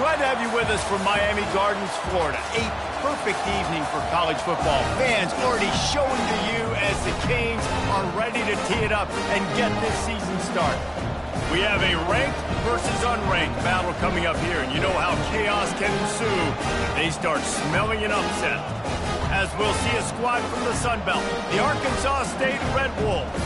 Glad to have you with us from Miami Gardens, Florida. A perfect evening for college football. Fans already showing to you as the Canes are ready to tee it up and get this season started. We have a ranked versus unranked battle coming up here, and you know how chaos can ensue if they start smelling an upset. As we'll see a squad from the Sun Belt, the Arkansas State Red Wolves,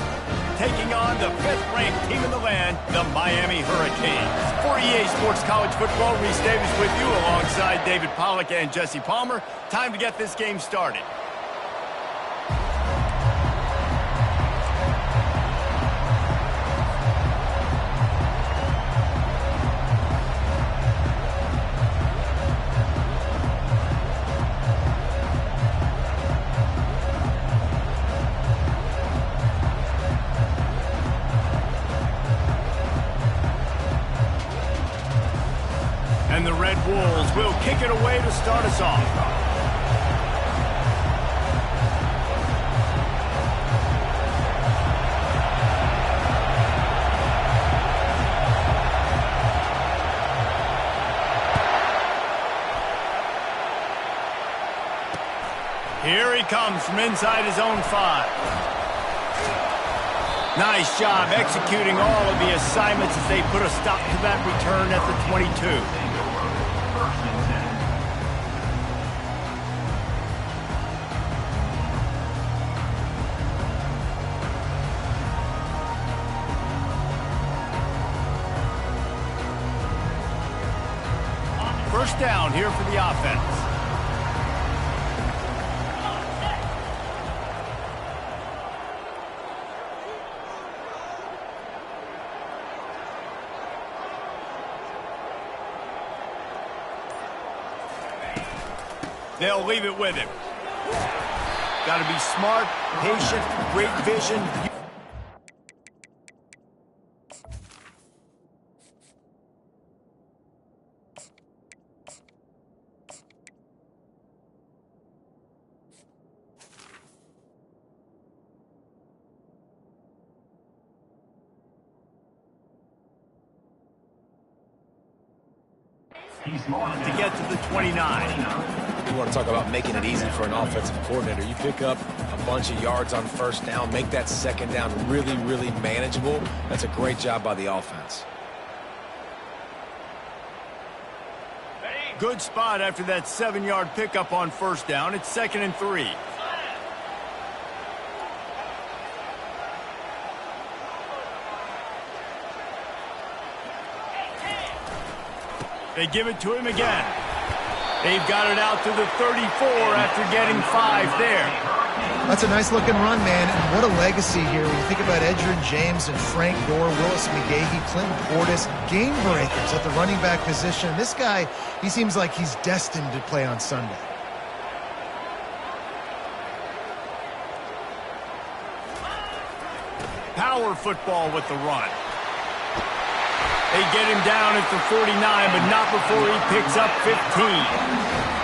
taking on the 5th-ranked team in the land, the Miami Hurricanes. For EA Sports College Football, Reese Davis with you alongside David Pollack and Jesse Palmer. Time to get this game started. And the Red Wolves will kick it away to start us off. Here he comes from inside his own 5. Nice job executing all of the assignments as they put a stop to that return at the 22. First down here for the offense. They'll leave it with him. Got to be smart, patient, great vision. To get to the 29. You want to talk about making it easy for an offensive coordinator. You pick up a bunch of yards on first down, make that second down really, really manageable. That's a great job by the offense. Good spot after that 7-yard pickup on first down. It's 2nd and 3. They give it to him again. They've got it out to the 34 after getting 5 there. That's a nice-looking run, man, and what a legacy here. When you think about Edgerrin James and Frank Gore, Willis McGahee, Clinton Portis, game breakers at the running back position. This guy, he seems like he's destined to play on Sunday. Power football with the run. They get him down at the 49, but not before he picks up 15.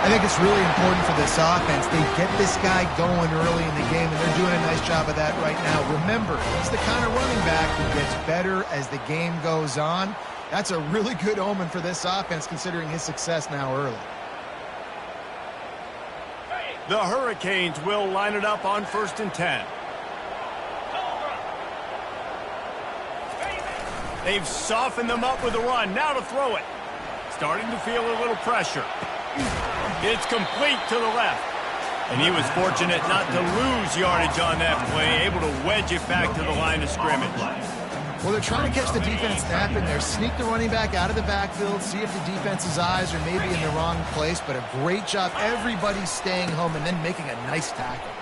I think it's really important for this offense. They get this guy going early in the game, and they're doing a nice job of that right now. Remember, he's the kind of running back who gets better as the game goes on. That's a really good omen for this offense, considering his success now early. The Hurricanes will line it up on 1st and 10. They've softened them up with a run. Now to throw it. Starting to feel a little pressure. It's complete to the left. And he was fortunate not to lose yardage on that play, able to wedge it back to the line of scrimmage. Well, they're trying to catch the defense napping there. Sneak the running back out of the backfield, see if the defense's eyes are maybe in the wrong place, but a great job. Everybody's staying home and then making a nice tackle.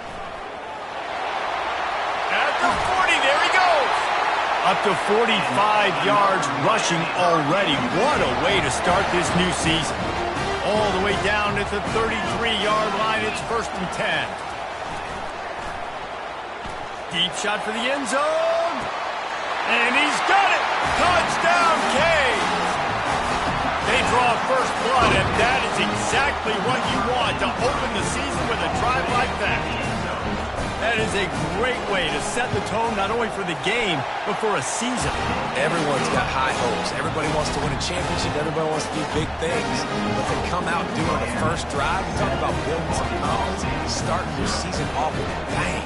At the 40, there he goes. Up to 45 yards rushing already. What a way to start this new season. All the way down at the 33-yard line. It's 1st and 10. Deep shot for the end zone. And he's got it. Touchdown, Canes. They draw first blood, and that is exactly what you want to open the season with a drive like that. That is a great way to set the tone not only for the game, but for a season. Everyone's got high hopes. Everybody wants to win a championship. Everybody wants to do big things. But to come out doing the first drive, you talk about building some confidence, starting your season off with a bang.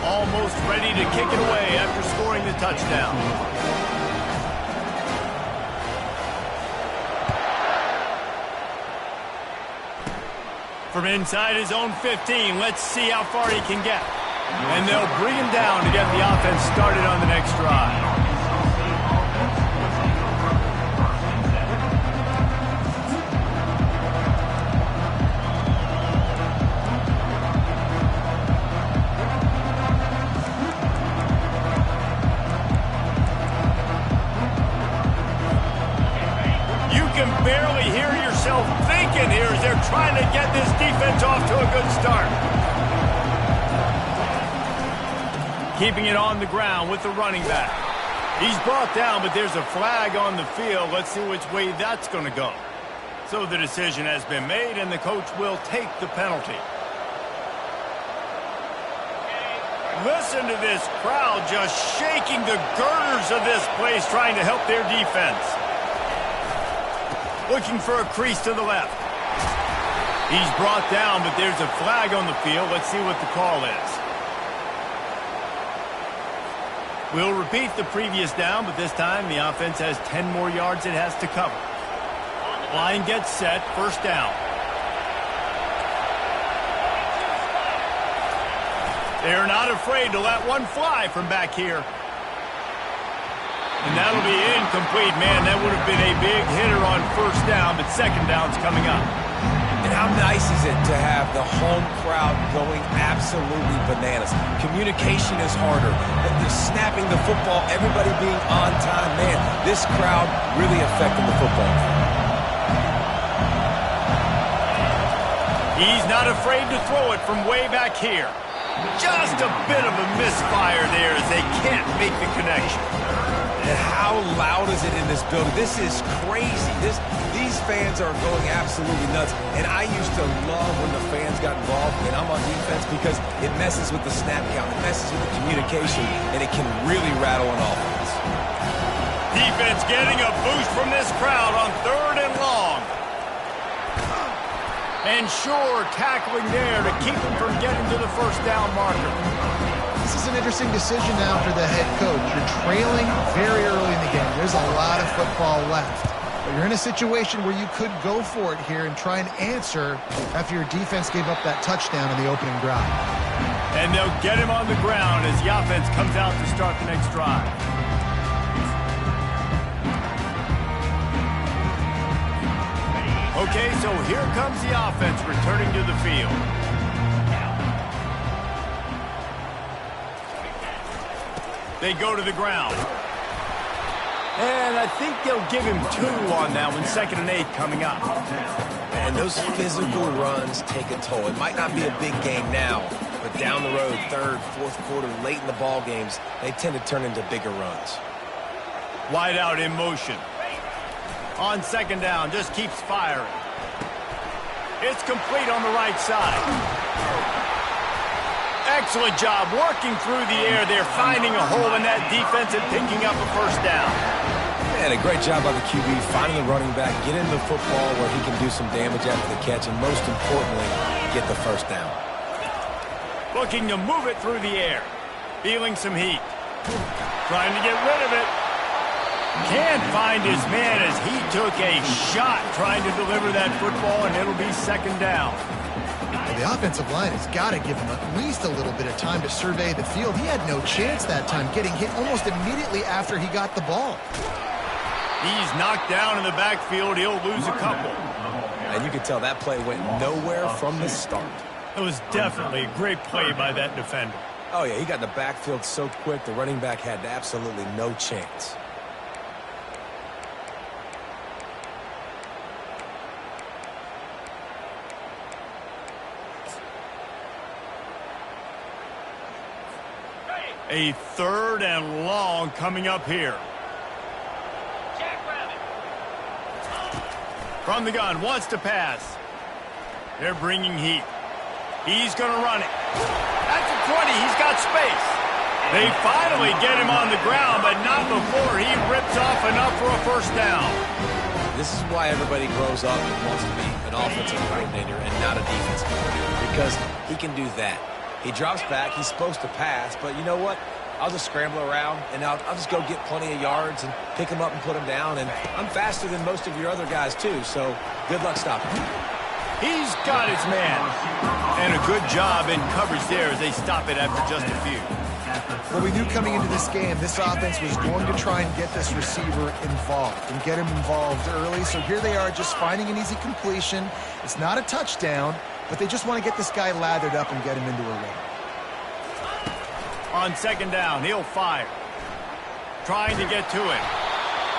Almost ready to kick it away after scoring the touchdown. From inside his own 15, let's see how far he can get. And they'll bring him down to get the offense started on the next drive. Barely hear yourself thinking here as they're trying to get this defense off to a good start. Keeping it on the ground with the running back. He's brought down, but there's a flag on the field. Let's see which way that's going to go. So the decision has been made, and the coach will take the penalty. Listen to this crowd just shaking the girders of this place, trying to help their defense. Looking for a crease to the left. He's brought down, but there's a flag on the field. Let's see what the call is. We'll repeat the previous down, but this time the offense has 10 more yards it has to cover. Line gets set, first down. They're not afraid to let one fly from back here. And that'll be incomplete. Man, that would have been a big hitter on first down, but second down's coming up. And how nice is it to have the home crowd going absolutely bananas? Communication is harder. The snapping the football, everybody being on time. Man, this crowd really affecting the football game. He's not afraid to throw it from way back here. Just a bit of a misfire there as they can't make the connection. And how loud is it in this building? This is crazy. These fans are going absolutely nuts. And I used to love when the fans got involved, and I'm on defense, because it messes with the snap count. It messes with the communication, and it can really rattle an offense. Defense getting a boost from this crowd on third and long. And sure, tackling there to keep him from getting to the first down marker. This is an interesting decision now for the head coach. You're trailing very early in the game. There's a lot of football left. But you're in a situation where you could go for it here and try and answer after your defense gave up that touchdown in the opening drive. And they'll get him on the ground as the offense comes out to start the next drive. Okay, so here comes the offense returning to the field. They go to the ground. And I think they'll give him 2 on that one, 2nd and 8 coming up. And those physical runs take a toll. It might not be a big game now, but down the road, 3rd, 4th quarter, late in the ball games, they tend to turn into bigger runs. Wide out in motion. On 2nd down, just keeps firing. It's complete on the right side. Excellent job working through the air. They're finding a hole in that defense and picking up a first down. And a great job by the QB, finding the running back, get in the football where he can do some damage after the catch, and most importantly, get the first down. Looking to move it through the air. Feeling some heat. Trying to get rid of it. Can't find his man as he took a shot trying to deliver that football, and it'll be 2nd down. The offensive line has got to give him at least a little bit of time to survey the field. He had no chance that time, getting hit almost immediately after he got the ball. He's knocked down in the backfield. He'll lose a couple. And you can tell that play went nowhere from the start. It was definitely a great play by that defender. Oh, yeah, he got in the backfield so quick, the running back had absolutely no chance. A 3rd and long coming up here. From the gun, wants to pass. They're bringing heat. He's going to run it. That's a 20. He's got space. They finally get him on the ground, but not before he rips off enough for a first down. This is why everybody grows up and wants to be an offensive coordinator and not a defensive coordinator, because he can do that. He drops back. He's supposed to pass, but you know what? I'll just scramble around, and I'll just go get plenty of yards and pick him up and put him down. And I'm faster than most of your other guys, too, so good luck stopping him. He's got his man. And a good job in coverage there as they stop it after just a few. Well, we knew coming into this game, this offense was going to try and get this receiver involved and get him involved early. So here they are just finding an easy completion. It's not a touchdown, but they just want to get this guy lathered up and get him into a run. On second down, he'll fire. Trying to get to it.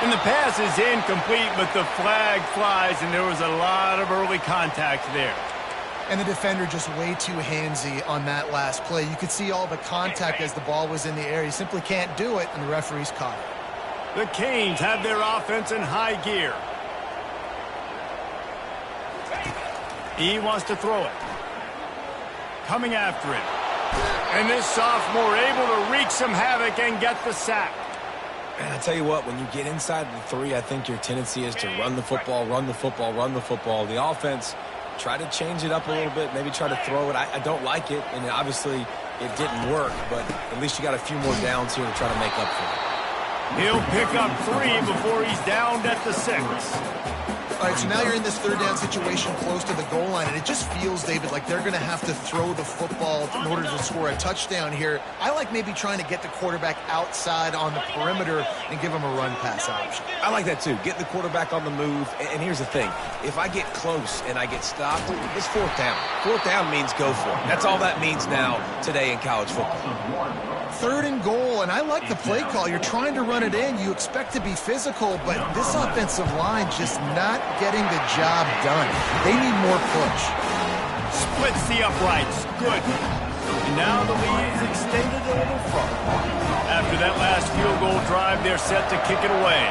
And the pass is incomplete, but the flag flies, and there was a lot of early contact there. And the defender just way too handsy on that last play. You could see all the contact as the ball was in the air. He simply can't do it, and the referee's caught it. The Canes have their offense in high gear. He wants to throw it. Coming after it. And this sophomore able to wreak some havoc and get the sack. And I tell you what, when you get inside the 3, I think your tendency is to run the football, run the football, run the football. The offense, try to change it up a little bit, maybe try to throw it. I don't like it, and obviously it didn't work, but at least you got a few more downs here to try to make up for it. He'll pick up 3 before he's downed at the 6. All right, so now you're in this third down situation close to the goal line, and it just feels, David, like they're going to have to throw the football in order to score a touchdown here. I like maybe trying to get the quarterback outside on the perimeter and give him a run-pass option. I like that, too. Get the quarterback on the move. And here's the thing. If I get close and I get stopped, it's fourth down. Fourth down means go for it. That's all that means now today in college football. Third and goal, and I like the play call. You're trying to run it in. You expect to be physical, but this offensive line just not getting the job done. They need more push. Splits the uprights. Good. And now the lead is extended a little further. After that last field goal drive, they're set to kick it away.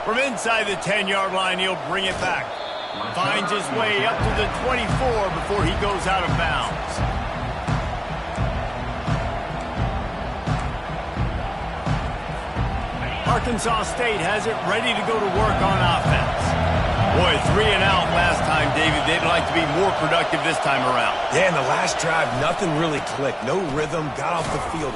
From inside the 10-yard line, he'll bring it back. Finds his way up to the 24 before he goes out of bounds. Arkansas State has it ready to go to work on offense. Boy, 3 and out last time, David. They'd like to be more productive this time around. Yeah, in the last drive, nothing really clicked. No rhythm. Got off the field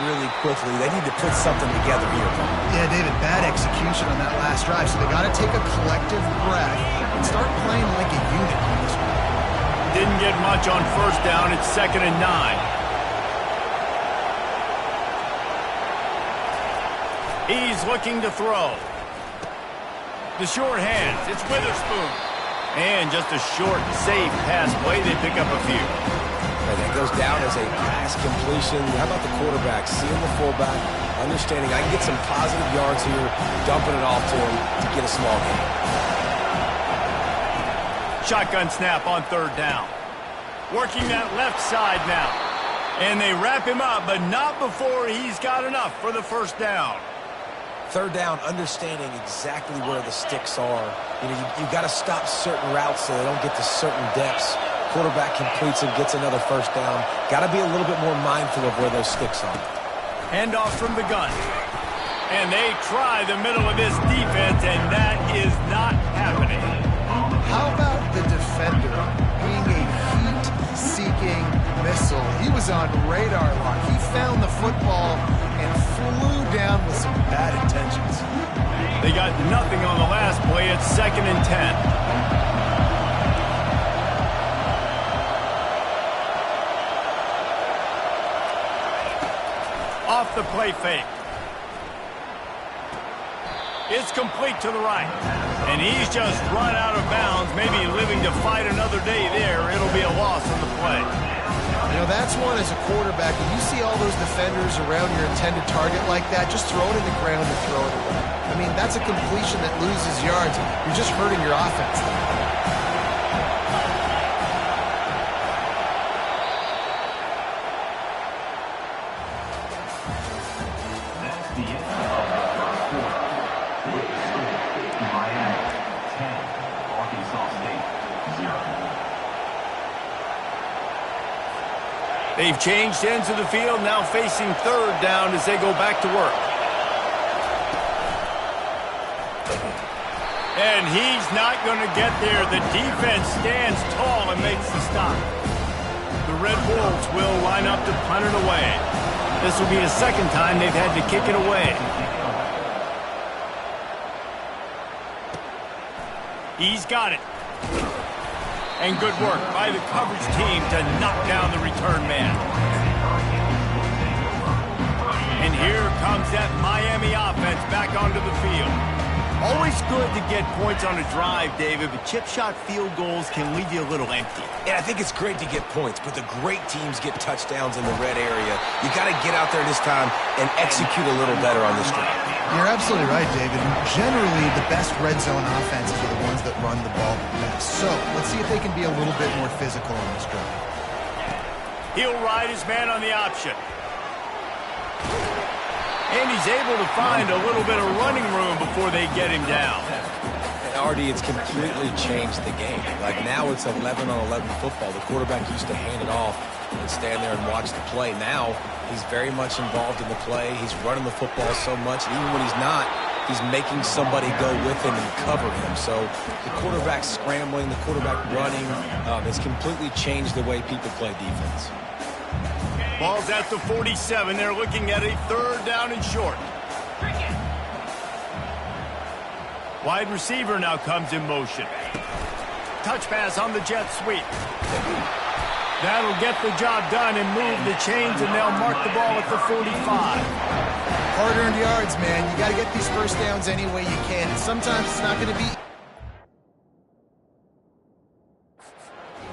really quickly. They need to put something together here. Yeah, David, bad execution on that last drive. So they got to take a collective breath and start playing like a unit on this one. Didn't get much on first down. It's 2nd and 9. He's looking to throw. The short hands. It's Witherspoon. And just a short, safe pass play. They pick up a few. That goes down as a pass completion. How about the quarterback? Seeing the fullback, understanding I can get some positive yards here, dumping it off to him to get a small gain. Shotgun snap on 3rd down. Working that left side now. And they wrap him up, but not before he's got enough for the first down. 3rd down, understanding exactly where the sticks are. You got to stop certain routes so they don't get to certain depths. Quarterback completes and gets another first down. Got to be a little bit more mindful of where those sticks are. Handoff from the gun. And they try the middle of this defense, and that is not happening. How about the defender being a heat-seeking missile? He was on radar lock. He found the football and flew down with some bad intentions. They got nothing on the last play. It's 2nd and 10. Off the play fake. It's complete to the right. And he's just run out of bounds, maybe living to fight another day there. It'll be a loss on the play. You know, that's one as a quarterback. When you see all those defenders around your intended target like that, just throw it in the ground and throw it away. I mean, that's a completion that loses yards. You're just hurting your offense there. They've changed ends of the field, now facing third down as they go back to work. And he's not going to get there. The defense stands tall and makes the stop. The Red Wolves will line up to punt it away. This will be the second time they've had to kick it away. He's got it. And good work by the coverage team to knock down the return man. And here comes that Miami offense back onto the field. Always good to get points on a drive, David, but chip shot field goals can leave you a little empty. And I think it's great to get points, but the great teams get touchdowns in the red area. You got to get out there this time and execute a little better on this drive. You're absolutely right, David. Generally, the best red zone offenses are the ones that run the ball the best. So let's see if they can be a little bit more physical on this drive. He'll ride his man on the option. And he's able to find a little bit of running room before they get him down. And Artie, it's completely changed the game. Like now it's 11-on-11 football. The quarterback used to hand it off and stand there and watch the play. Now he's very much involved in the play. He's running the football so much. And even when he's not, he's making somebody go with him and cover him. So the quarterback scrambling, the quarterback running, has completely changed the way people play defense. Ball's at the 47. They're looking at a third down and short. Wide receiver now comes in motion. Touch pass on the jet sweep. That'll get the job done and move the chains, and they'll mark the ball at the 45. Hard-earned yards, man. You got to get these first downs any way you can. And sometimes it's not going to be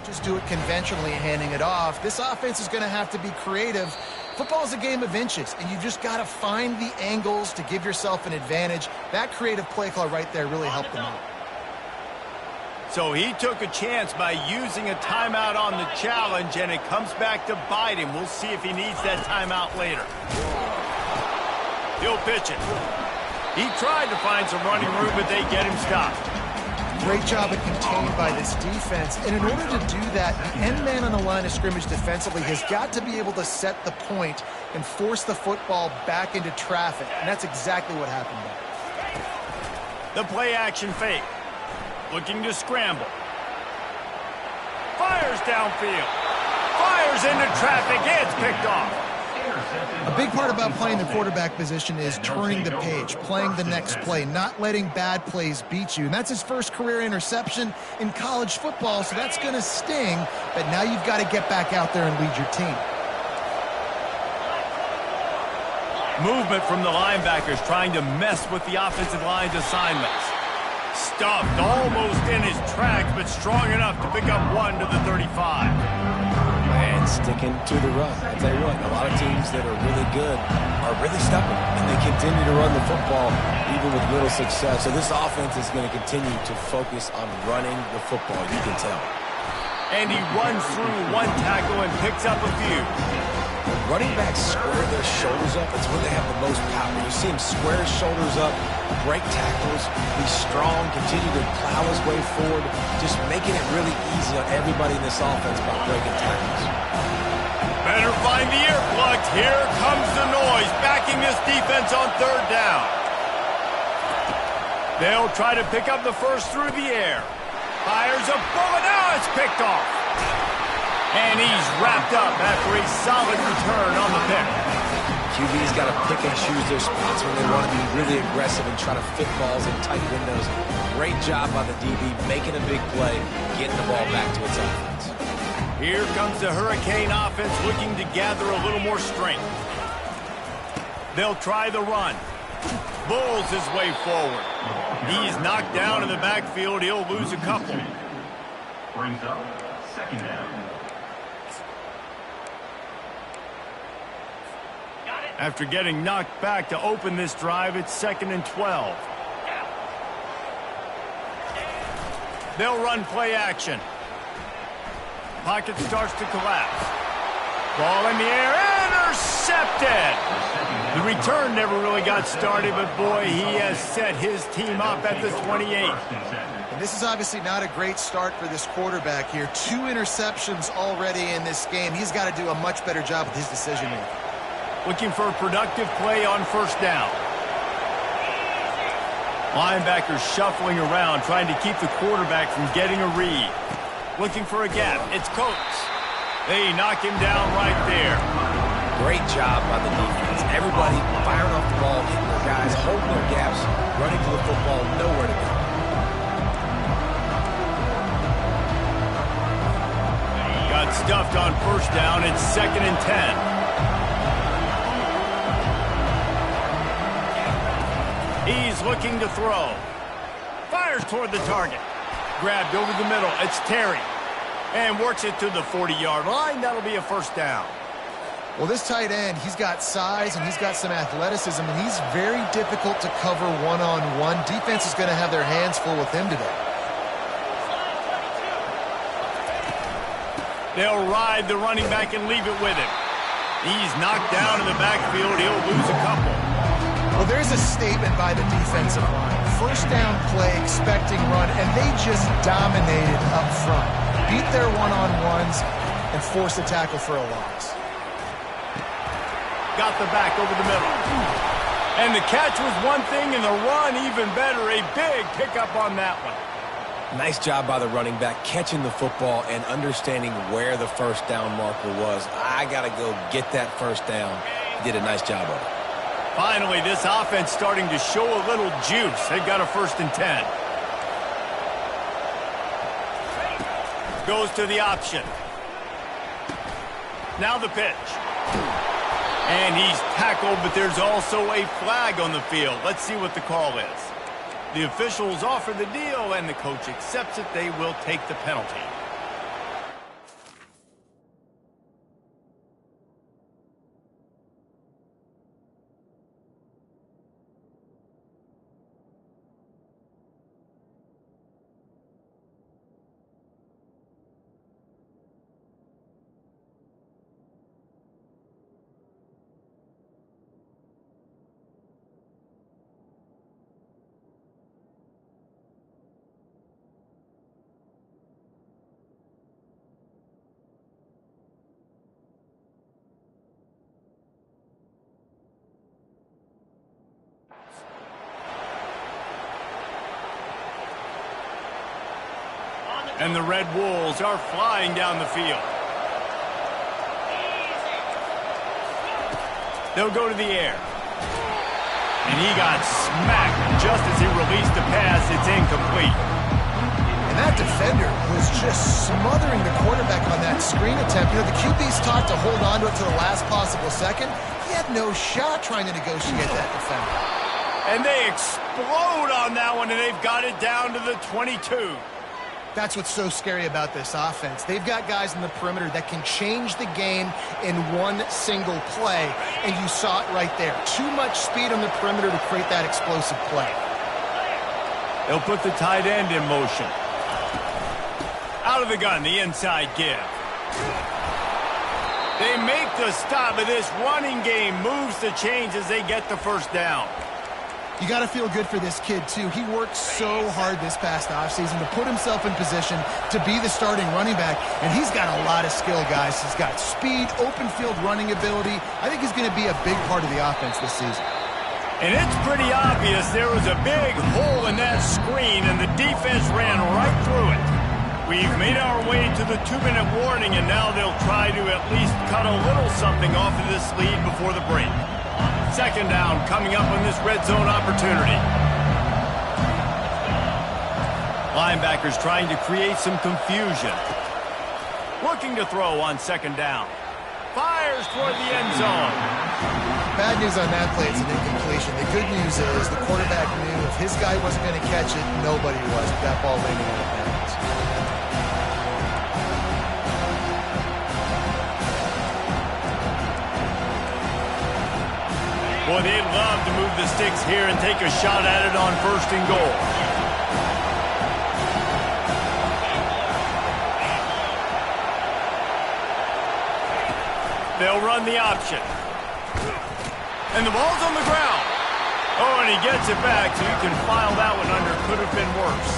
just do it conventionally, handing it off. This offense is going to have to be creative. Football is a game of inches, and you've just got to find the angles to give yourself an advantage. That creative play call right there really helped them out. So he took a chance by using a timeout on the challenge, and it comes back to bite him. We'll see if he needs that timeout later. He'll pitch it. He tried to find some running room, but they get him stopped. Great job at contained by this defense. And in order to do that, the end man on the line of scrimmage defensively has got to be able to set the point and force the football back into traffic. And that's exactly what happened there. The play action fake. Looking to scramble. Fires downfield. Fires into traffic. It's picked off. A big part about playing the quarterback position is turning the page, playing the next play, not letting bad plays beat you. And that's his first career interception in college football, so that's going to sting. But now you've got to get back out there and lead your team. Movement from the linebackers trying to mess with the offensive line's assignments. Stuffed almost in his tracks, but strong enough to pick up one to the 35. And sticking to the run. I tell you what, a lot of teams that are really good are really stubborn, and they continue to run the football even with little success. So this offense is going to continue to focus on running the football, you can tell. And he runs through one tackle and picks up a few. Running backs square their shoulders up. It's when they have the most power. You see him square his shoulders up, break tackles, be strong, continue to plow his way forward, just making it really easy on everybody in this offense by breaking tackles. Better find the earplugs. Here comes the noise, backing this defense on third down. They'll try to pick up the first through the air. Fires a bullet. Now it's picked off. And he's wrapped up after a solid return on the pick. QB's got to pick and choose their spots when they want to be really aggressive and try to fit balls in tight windows. Great job by the DB, making a big play, getting the ball back to its offense. Here comes the Hurricane offense looking to gather a little more strength. They'll try the run. Bulls his way forward. He's knocked down in the backfield. He'll lose a couple. Brings up second down. After getting knocked back to open this drive, it's 2nd and 12. They'll run play action. Pocket starts to collapse. Ball in the air, intercepted. The return never really got started, but boy, he has set his team up at the 28. And this is obviously not a great start for this quarterback here. 2 interceptions already in this game. He's got to do a much better job with his decision-making. Looking for a productive play on first down. Linebackers shuffling around, trying to keep the quarterback from getting a read. Looking for a gap. It's Coates. They knock him down right there. Great job by the defense. Everybody firing off the ball, hitting their guys, holding their gaps, running to the football, nowhere to go. Got stuffed on first down. It's 2nd and 10. He's looking to throw. Fires toward the target. Grabbed over the middle. It's Terry. And works it to the 40-yard line. That'll be a first down. Well, this tight end, he's got size and he's got some athleticism, and he's very difficult to cover one-on-one. Defense is going to have their hands full with him today. They'll ride the running back and leave it with him. He's knocked down in the backfield. He'll lose a couple. Well, there's a statement by the defensive line. First down play, expecting run, and they just dominated up front. Beat their one-on-ones and forced a tackle for a loss. Got the back over the middle. And the catch was one thing, and the run even better. A big pickup on that one. Nice job by the running back, catching the football and understanding where the first down marker was. I got to go get that first down. He did a nice job of it. Finally, this offense starting to show a little juice. They've got a 1st and 10. Goes to the option. Now the pitch. And he's tackled, but there's also a flag on the field. Let's see what the call is. The officials offer the deal, and the coach accepts it. They will take the penalty. And the Red Wolves are flying down the field. They'll go to the air. And he got smacked just as he released the pass. It's incomplete. And that defender was just smothering the quarterback on that screen attempt. You know, the QB's taught to hold on to it to the last possible second. He had no shot trying to negotiate that defender. And they explode on that one, and they've got it down to the 22. That's what's so scary about this offense. They've got guys in the perimeter that can change the game in one single play, and you saw it right there. Too much speed on the perimeter to create that explosive play. They'll put the tight end in motion. Out of the gun, the inside give. They make the stop, but this running game moves the chains as they get the first down. You got to feel good for this kid, too. He worked so hard this past offseason to put himself in position to be the starting running back, and he's got a lot of skill, guys. He's got speed, open field running ability. I think he's going to be a big part of the offense this season. And it's pretty obvious there was a big hole in that screen, and the defense ran right through it. We've made our way to the 2-minute warning, and now they'll try to at least cut a little something off of this lead before the break. 2nd down coming up on this red zone opportunity. Linebackers trying to create some confusion. Looking to throw on 2nd down. Fires toward the end zone. Bad news on that play, it's an incompletion. The good news is the quarterback knew if his guy wasn't going to catch it, nobody was. That ball landing out of bounds. Boy, they'd love to move the sticks here and take a shot at it on 1st and goal. They'll run the option. And the ball's on the ground. Oh, and he gets it back, so you can file that one under. Could have been worse.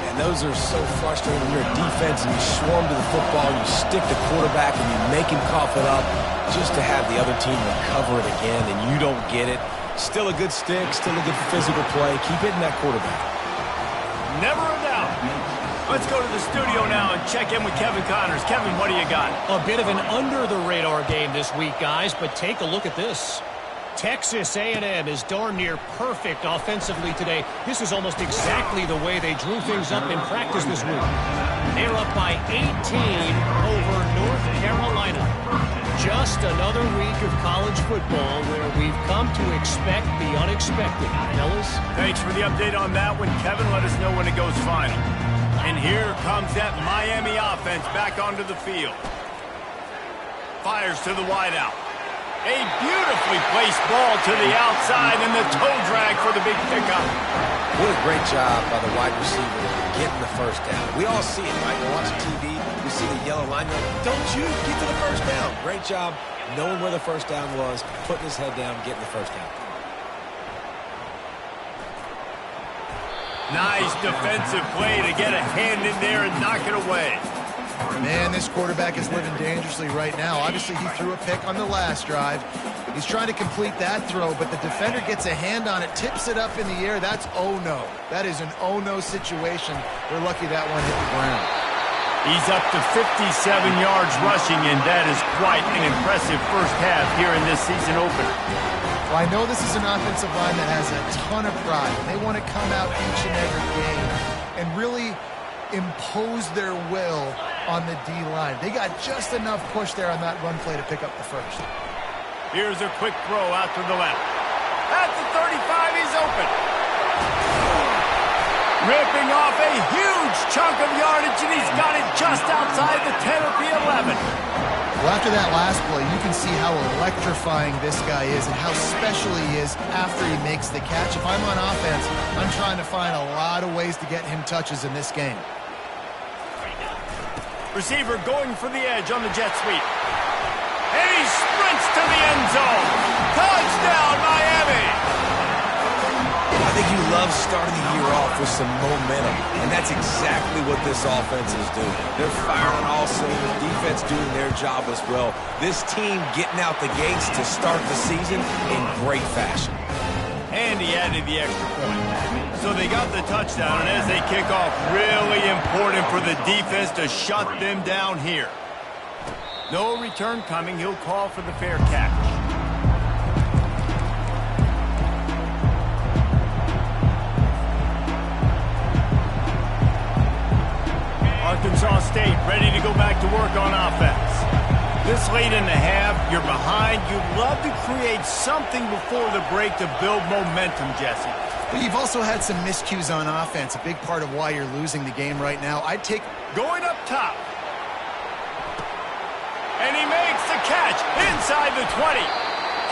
And those are so frustrating when you're a defense and you swarm to the football, you stick the quarterback, and you make him cough it up just to have the other team recover it again, and you don't get it. Still a good stick, still a good physical play. Keep hitting that quarterback. Never a doubt. Let's go to the studio now and check in with Kevin Connors. Kevin, what do you got? A bit of an under-the-radar game this week, guys, but take a look at this. Texas A&M is darn near perfect offensively today. This is almost exactly the way they drew things up in practice this week. They're up by 18 over North Carolina. Just another week of college football where we've come to expect the unexpected. Fellas? Thanks for the update on that one, Kevin. Let us know when it goes final. And here comes that Miami offense back onto the field. Fires to the wideout. A beautifully placed ball to the outside and the toe drag for the big pickup. What a great job by the wide receiver getting the first down. We all see it, right? We're watching TV. We see the yellow line. Don't you get to the first down. Great job knowing where the first down was, putting his head down, getting the first down. Nice defensive play to get a hand in there and knock it away. Man, this quarterback is living dangerously right now. Obviously, he threw a pick on the last drive. He's trying to complete that throw, but the defender gets a hand on it, tips it up in the air. That's oh-no. That is an oh-no situation. We're lucky that one hit the ground. He's up to 57 yards rushing, and that is quite an impressive first half here in this season opener. Well, I know this is an offensive line that has a ton of pride. They want to come out each and every game and really impose their will on the D-line. They got just enough push there on that run play to pick up the first. Here's a quick throw out to the left. At the 35, he's open. Ripping off a huge chunk of yardage, and he's got it just outside the 10 at the 11. Well, after that last play, you can see how electrifying this guy is and how special he is after he makes the catch. If I'm on offense, I'm trying to find a lot of ways to get him touches in this game. Receiver going for the edge on the jet sweep. And he sprints to the end zone. Touchdown, Miami! I think you love starting the year off with some momentum, and that's exactly what this offense is doing. They're firing on all cylinders, defense doing their job as well. This team getting out the gates to start the season in great fashion. And he added the extra point. So they got the touchdown, and as they kick off, really important for the defense to shut them down here. No return coming. He'll call for the fair catch. Arkansas State ready to go back to work on offense. This late in the half, you're behind. You'd love to create something before the break to build momentum, Jesse. But you've also had some miscues on offense, a big part of why you're losing the game right now. I'd take... Going up top. And he makes the catch inside the 20.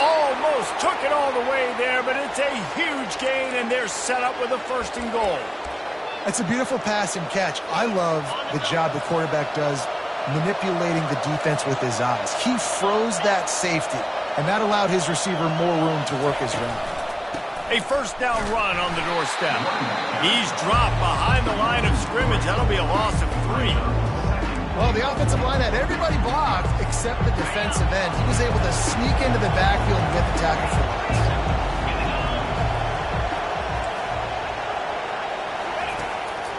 Almost took it all the way there, but it's a huge gain, and they're set up with a first and goal. That's a beautiful pass and catch. I love the job the quarterback does manipulating the defense with his eyes. He froze that safety, and that allowed his receiver more room to work his route. A first down run on the doorstep. He's dropped behind the line of scrimmage. That'll be a loss of 3. Well, the offensive line had everybody blocked except the defensive end. He was able to sneak into the backfield and get the tackle for loss.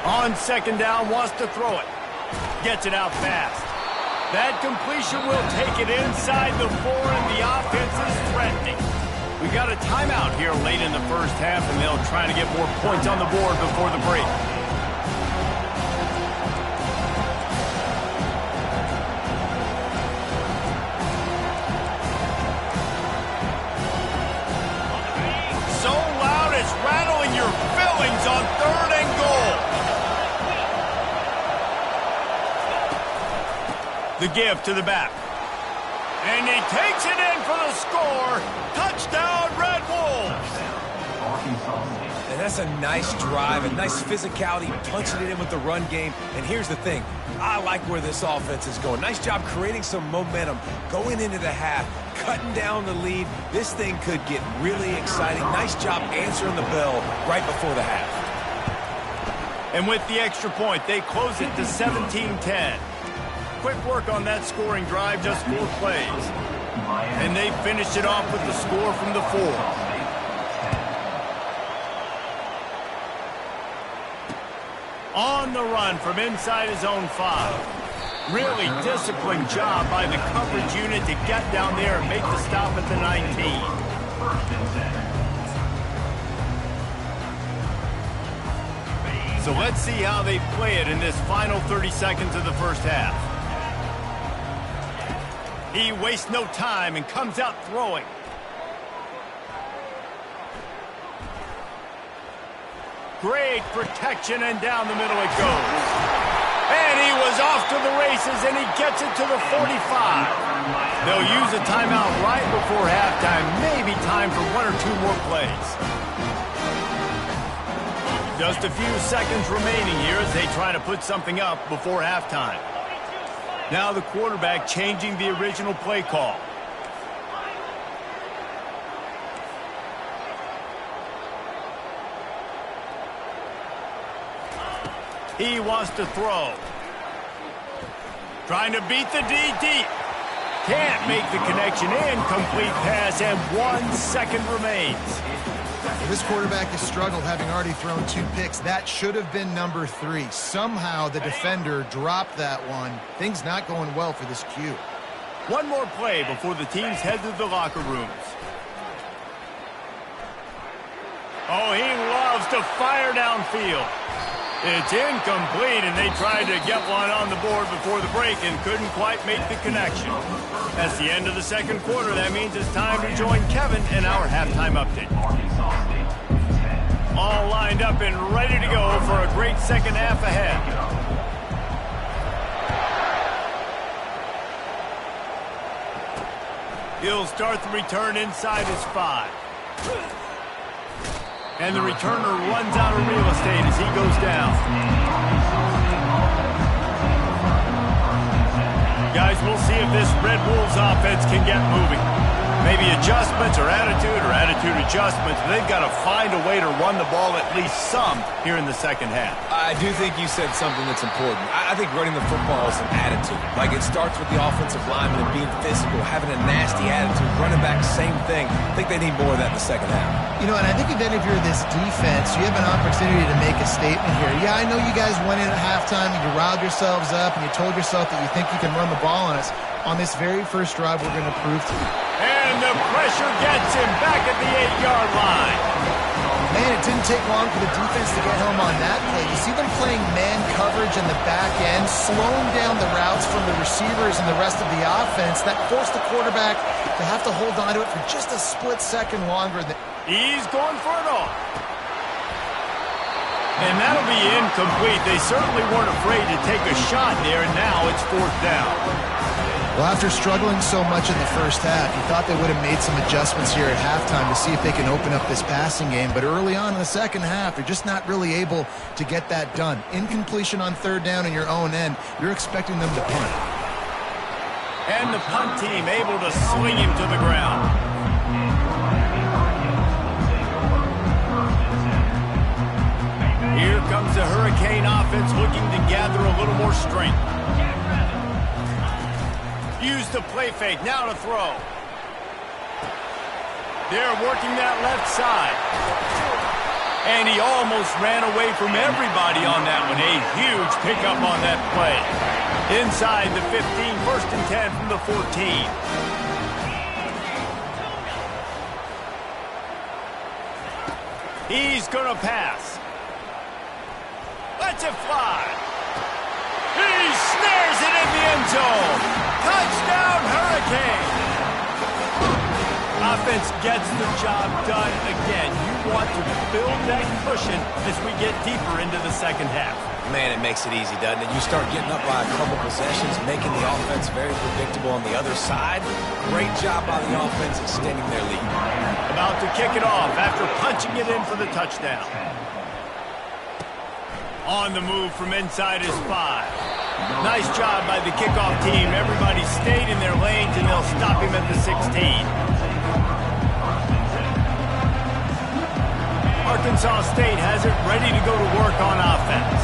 On second down, wants to throw it. Gets it out fast. That completion will take it inside the 4, and the offense is threatening. We've got a timeout here late in the first half, and they'll try to get more points on the board before the break. So loud it's rattling your fillings on 3rd and goal. The give to the back. And he takes it in for the score. Touchdown, Red Wolves. And that's a nice drive, a nice physicality, punching it in with the run game. And here's the thing. I like where this offense is going. Nice job creating some momentum going into the half, cutting down the lead. This thing could get really exciting. Nice job answering the bell right before the half. And with the extra point, they close it to 17-10. Quick work on that scoring drive, just 4 plays. And they finished it off with the score from the 4. On the run from inside his own 5. Really disciplined job by the coverage unit to get down there and make the stop at the 19. So let's see how they play it in this final 30 seconds of the first half. He wastes no time and comes out throwing. Great protection, and down the middle it goes. And he was off to the races, and he gets it to the 45. They'll use a timeout right before halftime. Maybe time for 1 or 2 more plays. Just a few seconds remaining here as they try to put something up before halftime. Now the quarterback changing the original play call. He wants to throw. Trying to beat the D deep. Can't make the connection. Incomplete pass, and 1 second remains. This quarterback has struggled, having already thrown 2 picks. That should have been number 3. Somehow the defender dropped that one. Things not going well for this Q. One more play before the teams head to the locker rooms. Oh, he loves to fire downfield. It's incomplete, and they tried to get one on the board before the break and couldn't quite make the connection. That's the end of the second quarter. That means it's time to join Kevin in our halftime update. All lined up and ready to go for a great second half ahead. He'll start the return inside his 5. And the returner runs out of real estate as he goes down. Guys, we'll see if this Red Wolves offense can get moving. Maybe adjustments or attitude adjustments. They've got to find a way to run the ball at least some here in the second half. I do think you said something that's important. I think running the football is an attitude. Like, it starts with the offensive lineman and being physical, having a nasty attitude. Running back, same thing. I think they need more of that in the second half. You know, and I think then if you're this defense, you have an opportunity to make a statement here. Yeah, I know you guys went in at halftime and you riled yourselves up and you told yourself that you think you can run the ball on us. On this very first drive, we're going to prove to you. And the pressure gets him back at the 8-yard line. Man, it didn't take long for the defense to get home on that play. You see them playing man coverage in the back end, slowing down the routes from the receivers and the rest of the offense. That forced the quarterback to have to hold on to it for just a split second longer. He's going for it all. And that'll be incomplete. They certainly weren't afraid to take a shot there, and now it's 4th down. Well, after struggling so much in the first half, you thought they would have made some adjustments here at halftime to see if they can open up this passing game. But early on in the second half, you're just not really able to get that done. Incompletion on 3rd down in your own end, you're expecting them to punt. And the punt team able to swing him to the ground. Here comes the Hurricane offense looking to gather a little more strength. Use the play fake, now to throw. They're working that left side. And he almost ran away from everybody on that one. A huge pickup on that play. Inside the 15, 1st and 10 from the 14. He's going to pass. Lets it fly. He snares it in the end zone. Touchdown, Hurricane. Offense gets the job done again. You want to build that cushion as we get deeper into the second half. Man, it makes it easy, doesn't it? You start getting up by a couple possessions, making the offense very predictable on the other side. Great job by the offense extending their lead. About to kick it off after punching it in for the touchdown. On the move from inside his 5. Nice job by the kickoff team. Everybody stayed in their lanes, and they'll stop him at the 16. Arkansas State has it ready to go to work on offense.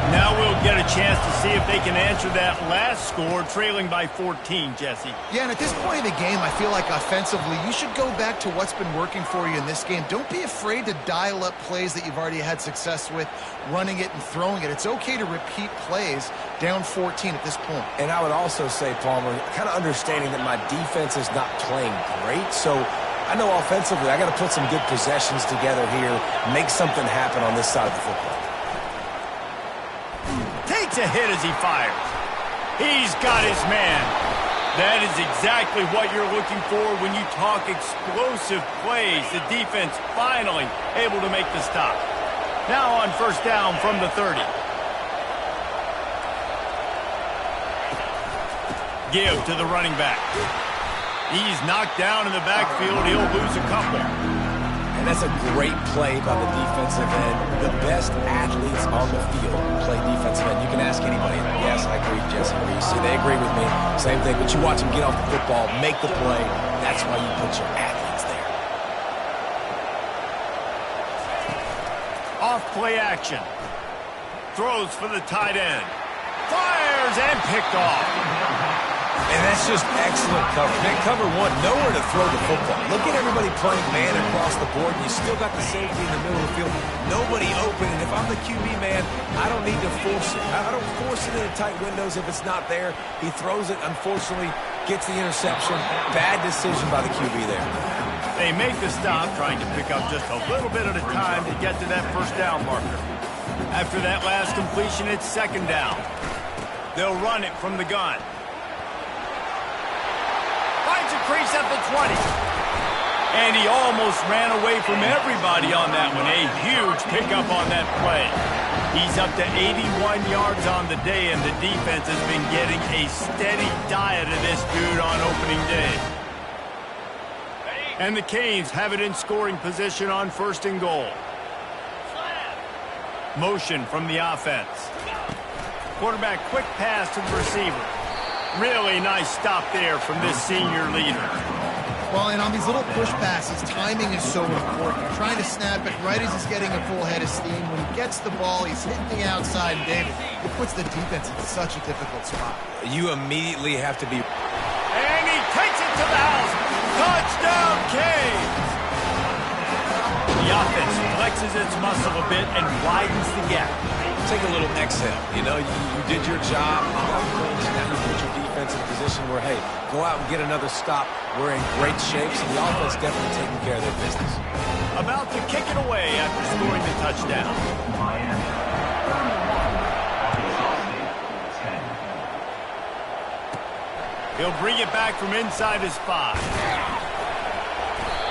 Now we'll get a chance to see if they can answer that last score, trailing by 14, Jesse. Yeah, and at this point in the game, I feel like offensively, you should go back to what's been working for you in this game. Don't be afraid to dial up plays that you've already had success with, running it and throwing it. It's okay to repeat plays down 14 at this point. And I would also say, Palmer, kind of understanding that my defense is not playing great, so I know offensively I got to put some good possessions together here, make something happen on this side of the football. Takes a hit as he fires. He's got his man. That is exactly what you're looking for when you talk explosive plays. The defense finally able to make the stop. Now on first down from the 30. Give to the running back. He's knocked down in the backfield. He'll lose a couple. And that's a great play by the defensive end. The best athletes on the field play defensive end. You can ask anybody. Yes, I agree, Jesse Reese. They agree with me. Same thing. But you watch them get off the football, make the play. That's why you put your athletes there. Off play action. Throws for the tight end. Fires and picked off. And that's just excellent coverage. Man, cover one, nowhere to throw the football. Look at everybody playing man across the board. You still got the safety in the middle of the field. Nobody open. And if I'm the QB man, I don't need to force it. I don't force it into tight windows if it's not there. He throws it, unfortunately, gets the interception. Bad decision by the QB there. They make the stop, trying to pick up just a little bit at a time to get to that first down marker. After that last completion, it's second down. They'll run it from the gun. Finds a crease at the 20. And he almost ran away from everybody on that one. A huge pickup on that play. He's up to 81 yards on the day, and the defense has been getting a steady diet of this dude on opening day. And the Canes have it in scoring position on first and goal. Motion from the offense. Quarterback quick pass to the receiver. Really nice stop there from this senior leader. Well, and on these little push passes, timing is so important. You're trying to snap it right as he's getting a full head of steam. When he gets the ball, he's hitting the outside, David. It puts the defense in such a difficult spot. You immediately have to be... And he takes it to the house. Touchdown, Canes! The offense flexes its muscle a bit and widens the gap. Take a little exhale. You know, you did your job. You got points. Now you put your defense in a position where, hey, go out and get another stop. We're in great shape, so the offense definitely taking care of their business. About to kick it away after scoring the touchdown. He'll bring it back from inside his 5.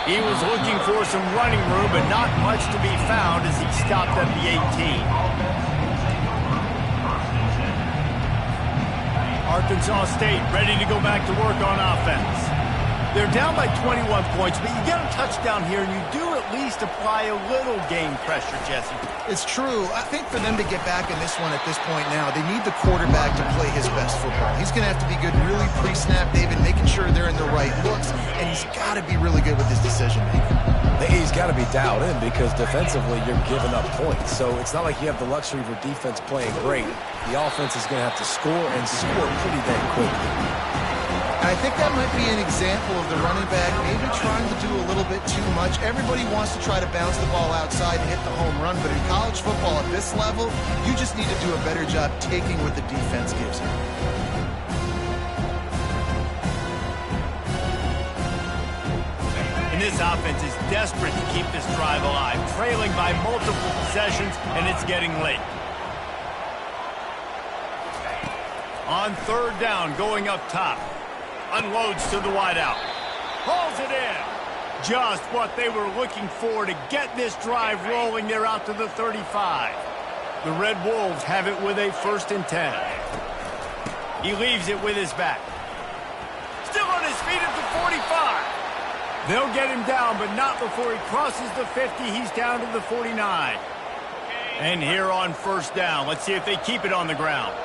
He was looking for some running room, but not much to be found as he stopped at the 18. Arkansas State ready to go back to work on offense. They're down by 21 points, but you get a touchdown here, and you do at least apply a little game pressure, Jesse. It's true. I think for them to get back in this one at this point now, they need the quarterback to play his best football. He's going to have to be good really pre-snap, David, making sure they're in the right looks, and he's got to be really good with his decision-making. He's got to be dialed in because defensively you're giving up points. So it's not like you have the luxury of your defense playing great. The offense is going to have to score and score pretty dang quickly. I think that might be an example of the running back maybe trying to do a little bit too much. Everybody wants to try to bounce the ball outside and hit the home run, but in college football at this level, you just need to do a better job taking what the defense gives you. And this offense is desperate to keep this drive alive, trailing by multiple possessions, and it's getting late. On third down, going up top. Unloads to the wideout. Hauls it in. Just what they were looking for to get this drive rolling. They're out to the 35. The Red Wolves have it with a 1st and 10. He leaves it with his back. Still on his feet at the 45. They'll get him down, but not before he crosses the 50. He's down to the 49. And here on first down, let's see if they keep it on the ground.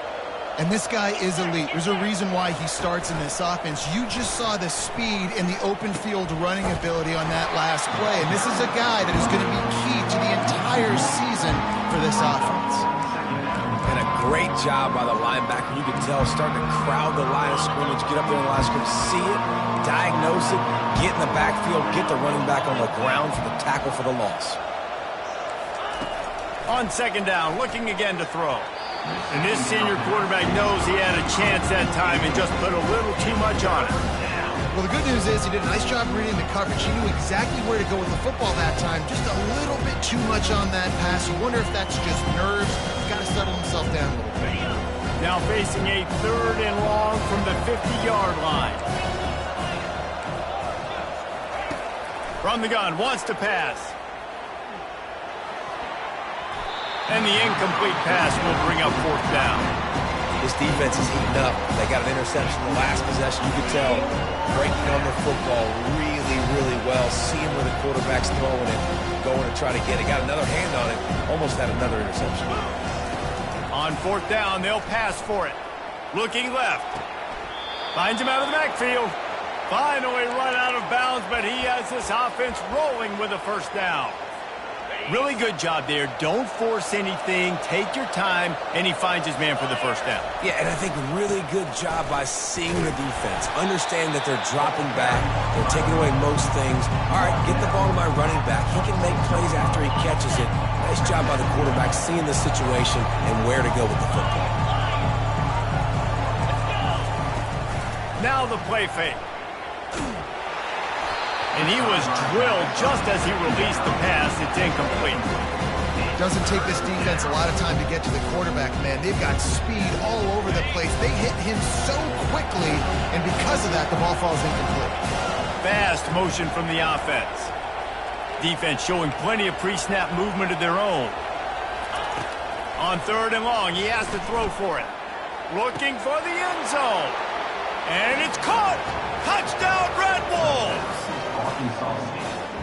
And this guy is elite. There's a reason why he starts in this offense. You just saw the speed and the open field running ability on that last play. And this is a guy that is going to be key to the entire season for this offense. And a great job by the linebacker. You can tell starting to crowd the line of scrimmage, get up there in the line of scrimmage, see it, diagnose it, get in the backfield, get the running back on the ground for the tackle for the loss. On second down, looking again to throw. And this senior quarterback knows he had a chance that time and just put a little too much on it. Well, the good news is he did a nice job reading the coverage. He knew exactly where to go with the football that time. Just a little bit too much on that pass. You wonder if that's just nerves. He's got to settle himself down a little bit. Now facing a 3rd and long from the 50-yard line. From the gun, wants to pass. And the incomplete pass will bring up 4th down. This defense is heating up. They got an interception in the last possession. You could tell breaking on the football really, really well. Seeing where the quarterback's throwing it, going to try to get it. Got another hand on it. Almost had another interception. On 4th down, they'll pass for it. Looking left. Finds him out of the backfield. Finally run out of bounds, but he has this offense rolling with a 1st down. Really good job there. Don't force anything. Take your time, and he finds his man for the 1st down. Yeah, and I think really good job by seeing the defense. Understand that they're dropping back. They're taking away most things. All right, get the ball to my running back. He can make plays after he catches it. Nice job by the quarterback seeing the situation and where to go with the football. Now the play fake. And he was drilled just as he released the pass. It's incomplete. Doesn't take this defense a lot of time to get to the quarterback, man. They've got speed all over the place. They hit him so quickly, and because of that, the ball falls incomplete. Fast motion from the offense. Defense showing plenty of pre-snap movement of their own. On 3rd and long, he has to throw for it. Looking for the end zone. And it's caught. Touchdown, Red Wolves.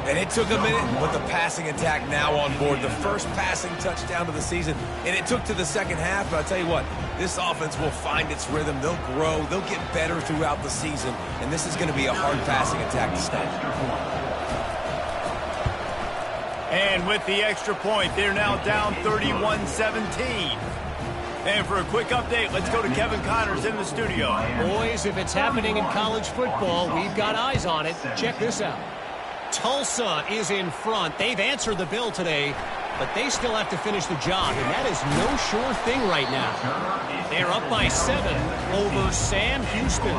And it took a minute, but the passing attack now on board. The first passing touchdown of the season, and it took to the second half. But I'll tell you what, this offense will find its rhythm. They'll grow. They'll get better throughout the season. And this is going to be a hard passing attack to stop. And with the extra point, they're now down 31-17. And for a quick update, let's go to Kevin Connors in the studio. Boys, if it's happening in college football, we've got eyes on it. Check this out. Tulsa is in front. They've answered the bell today, but they still have to finish the job, and that is no sure thing right now. They're up by 7 over Sam Houston.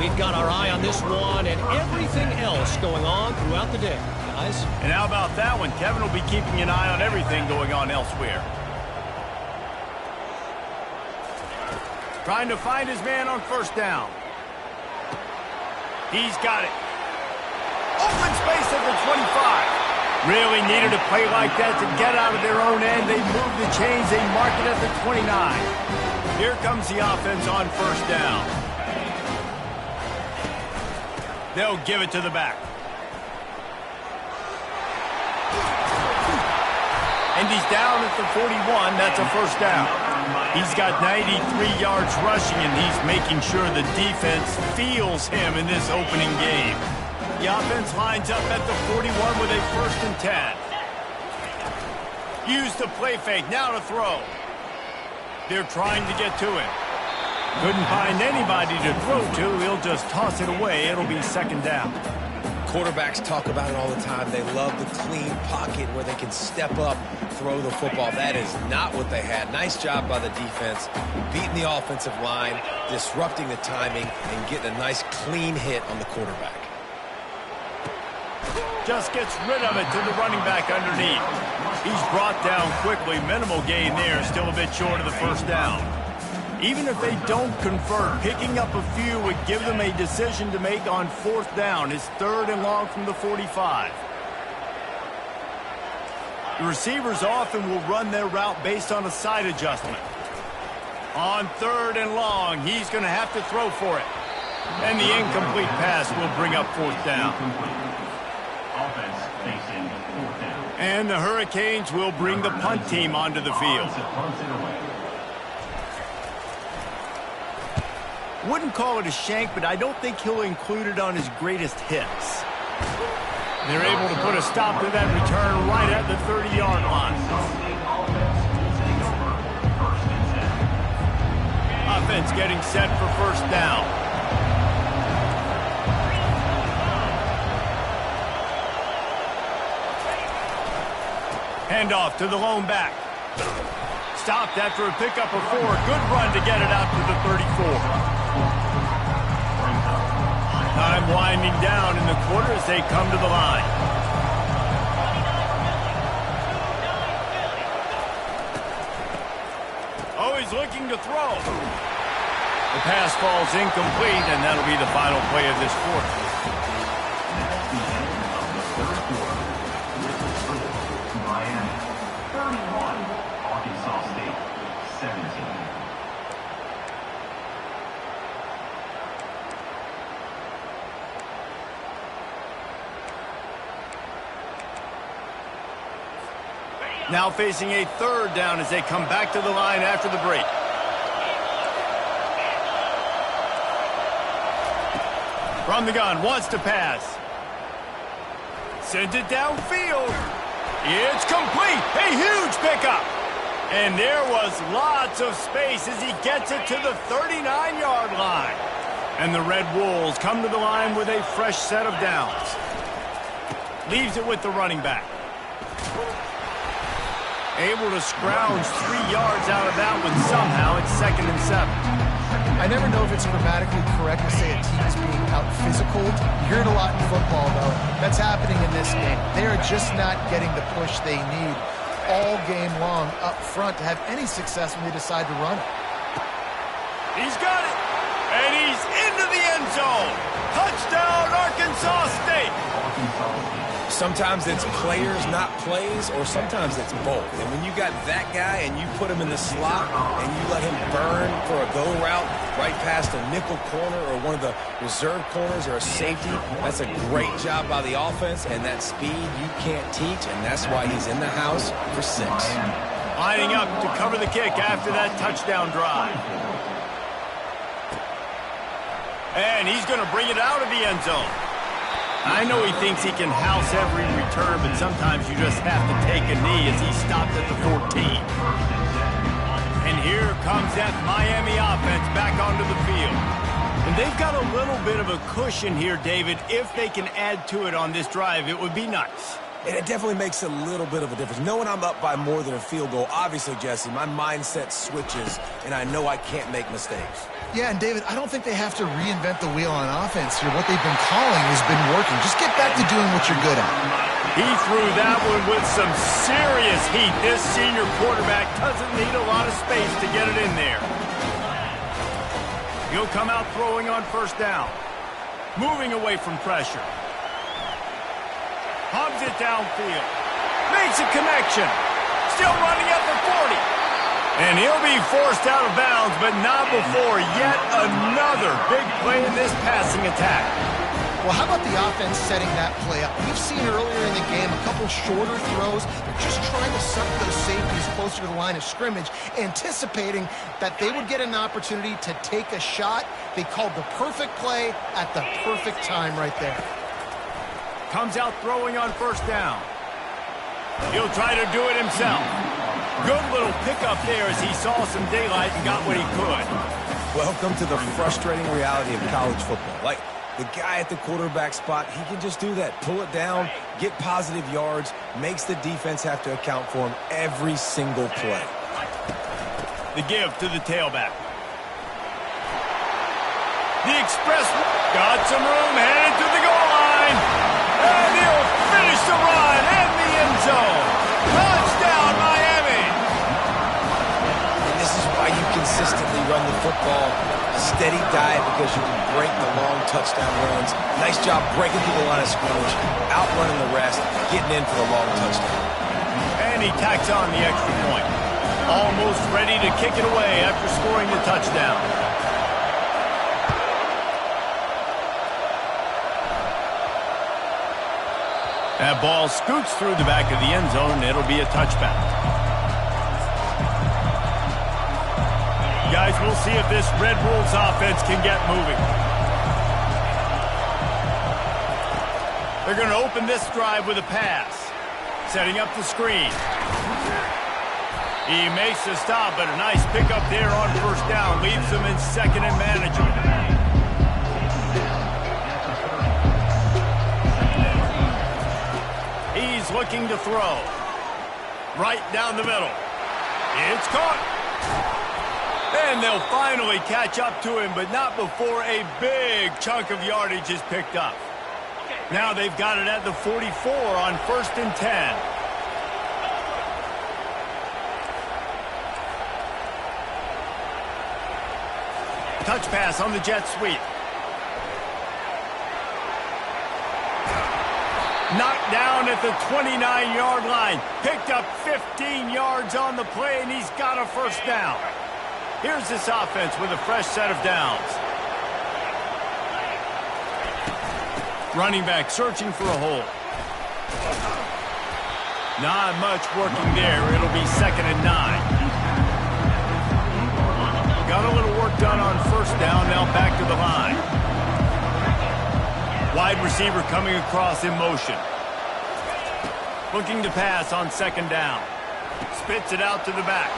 We've got our eye on this one and everything else going on throughout the day, guys. And how about that one? Kevin will be keeping an eye on everything going on elsewhere. Trying to find his man on 1st down. He's got it. Open space at the 25. Really needed a play like that to get out of their own end. They move the chains. They mark it at the 29. Here comes the offense on 1st down. They'll give it to the back. And he's down at the 41. That's a 1st down. He's got 93 yards rushing, and he's making sure the defense feels him in this opening game. The offense lines up at the 41 with a 1st and 10. Use the play fake. Now to throw. They're trying to get to him. Couldn't find anybody to throw to. He'll just toss it away. It'll be 2nd down. Quarterbacks talk about it all the time. They love the clean pocket where they can step up, throw the football. That is not what they had. Nice job by the defense, beating the offensive line, disrupting the timing, and getting a nice clean hit on the quarterback. Just gets rid of it to the running back underneath. He's brought down quickly. Minimal gain there, still a bit short of the 1st down. Even if they don't convert, picking up a few would give them a decision to make on 4th down. It's 3rd and long from the 45. The receivers often will run their route based on a side adjustment. On 3rd and long, he's going to have to throw for it. And the incomplete pass will bring up 4th down. Offense facing 4th down. And the Hurricanes will bring the punt team onto the field. Wouldn't call it a shank, but I don't think he'll include it on his greatest hits. They're able to put a stop to that return right at the 30-yard line. Offense getting set for first down. Handoff to the lone back. Stopped after a pickup of 4. Good run to get it out to the 34. Time winding down in the quarter as they come to the line. Oh, he's looking to throw. The pass falls incomplete, and that'll be the final play of this quarter. Miami 31, Arkansas State 17. Now facing a third down as they come back to the line after the break. From the gun, wants to pass. Sends it downfield. It's complete. A huge pickup. And there was lots of space as he gets it to the 39-yard line. And the Red Wolves come to the line with a fresh set of downs. Leaves it with the running back. Able to scrounge 3 yards out of that one somehow. It's 2nd and 7. I never know if it's grammatically correct to say a team is being out-physical. You hear it a lot in football, though. That's happening in this game. They are just not getting the push they need all game long up front to have any success when they decide to run it. He's got it. And he's into the end zone. Touchdown, Arkansas State. Sometimes it's players, not plays, or sometimes it's both. And when you got that guy and you put him in the slot and you let him burn for a go route right past a nickel corner or one of the reserve corners or a safety, that's a great job by the offense, and that speed you can't teach, and that's why he's in the house for 6. Lining up to cover the kick after that touchdown drive. And he's going to bring it out of the end zone. I know he thinks he can house every return, but sometimes you just have to take a knee as he stopped at the 14. And here comes that Miami offense back onto the field. And they've got a little bit of a cushion here, David. If they can add to it on this drive, it would be nice. And it definitely makes a little bit of a difference. Knowing I'm up by more than a field goal, obviously, Jesse, my mindset switches, and I know I can't make mistakes. Yeah, and David, I don't think they have to reinvent the wheel on offense here. What they've been calling has been working. Just get back to doing what you're good at. He threw that one with some serious heat. This senior quarterback doesn't need a lot of space to get it in there. He'll come out throwing on first down. Moving away from pressure. Hubs it downfield. Makes a connection. Still running at the 40. And he'll be forced out of bounds, but not before yet another big play in this passing attack. Well, how about the offense setting that play up? We've seen earlier in the game a couple shorter throws. They're just trying to suck those safeties closer to the line of scrimmage, anticipating that they would get an opportunity to take a shot. They called the perfect play at the perfect time right there. Comes out throwing on first down. He'll try to do it himself. Good little pickup there as he saw some daylight and got what he could. Welcome to the frustrating reality of college football. Like, the guy at the quarterback spot, he can just do that. Pull it down, get positive yards, makes the defense have to account for him every single play. The give to the tailback. The express got some room, headed to the goal line. And he'll finish the run in the end zone. Touchdown, Miami. And this is why you consistently run the football. A steady diet because you can break the long touchdown runs. Nice job breaking through the line of scrimmage, outrunning the rest, getting in for the long touchdown. And he tacks on the extra point. Almost ready to kick it away after scoring the touchdown. That ball scoots through the back of the end zone, and it'll be a touchback. Guys, We'll see if this Red Bulls offense can get moving. They're going to open this drive with a pass. Setting up the screen. He makes the stop, but a nice pickup there on first down. Leaves them in second and manageable. He's looking to throw. Right down the middle. It's caught. And they'll finally catch up to him, but not before a big chunk of yardage is picked up. Now they've got it at the 44 on 1st and 10. Touch pass on the jet sweep. Knocked down at the 29-yard line. Picked up 15 yards on the play, and he's got a first down. Here's this offense with a fresh set of downs. Running back searching for a hole. Not much working there. It'll be 2nd and 9. Got a little work done on first down. Now back to the line. Wide receiver coming across in motion. Looking to pass on 2nd down. Spits it out to the back.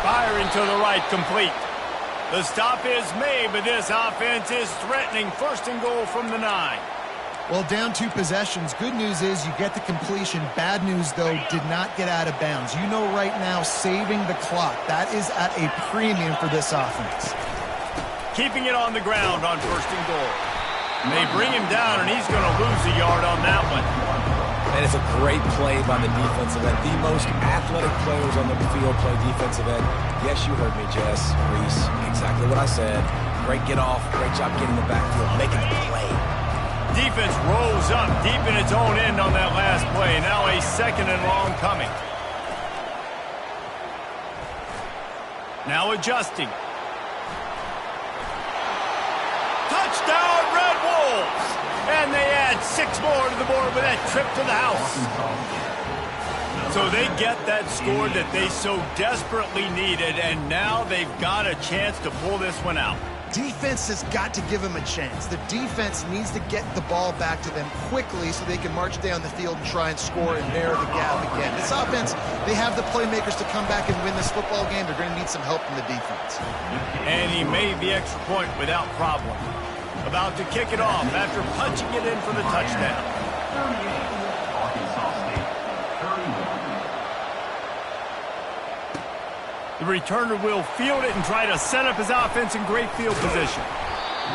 Firing to the right, complete. The stop is made, but this offense is threatening 1st and goal from the 9. Well, down 2 possessions. Good news is you get the completion. Bad news, though, did not get out of bounds. You know right now, saving the clock. That is at a premium for this offense. Keeping it on the ground on 1st and goal. They bring him down, and he's going to lose a yard on that one. And it's a great play by the defensive end. The most athletic players on the field play defensive end. Yes, you heard me, Jess, Reese. Exactly what I said. Great get off. Great job getting the backfield, making the play. Defense rolls up deep in its own end on that last play. Now a 2nd and long coming. Now adjusting. Touchdown, Red Wolves! And they add 6 more to the board with that trip to the house. So they get that score that they so desperately needed, and now they've got a chance to pull this one out. Defense has got to give them a chance. The defense needs to get the ball back to them quickly so they can march down the field and try and score and narrow the gap again. This offense, they have the playmakers to come back and win this football game. They're going to need some help from the defense. And he made the extra point without problem. About to kick it off after punching it in for the touchdown. Arkansas State, 31. The returner will field it and try to set up his offense in great field position.